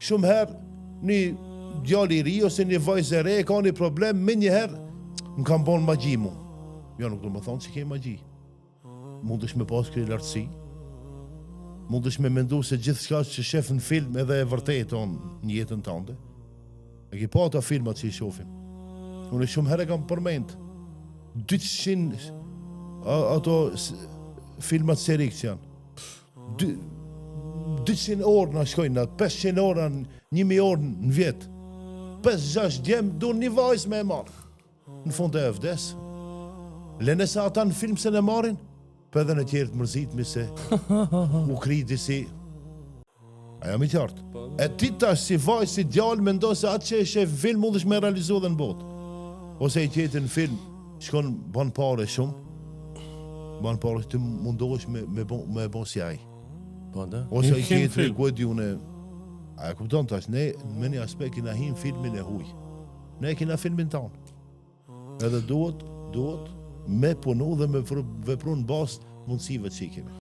shumë herë një djalë i ri ose një vajzë e re ka një problem, me njëherë më kam bon magji mu. Jo, nuk do më thonë që ke magji. Mundesh me pas kërë lartësi, mundesh me mendu se gjithë shka që shef në film edhe e vërtet në jetën tënde. E ki pa ata filmat që i shofim. Unë shumë herë kam përmend 200 ato filmat serik që janë. 200 orë na shkojnë, 500 orë, 1000 orë në vjetë. 5-6 djemë du një vajzë me e marë. Në fund e vdes. Lene se ata në film se ne marrin, për edhe në tjerë të mërzitmi se u kriti si... A jam i qartë. E ti tash si vajzë, si djallë, me ndonë se atë që e shef film mundesh me realizu dhe në botë. Ose i tjetë në film, shkon ban pare shumë, ban pare që të mundohesh me bon si aj. Ose i tjetë ku e djune... A e kupton tash, ne me një aspekt kina him filmin e huj. Ne kina filmin tonë. Edhe duhet me punu dhe me vepru në bastë mundësive që i kemi.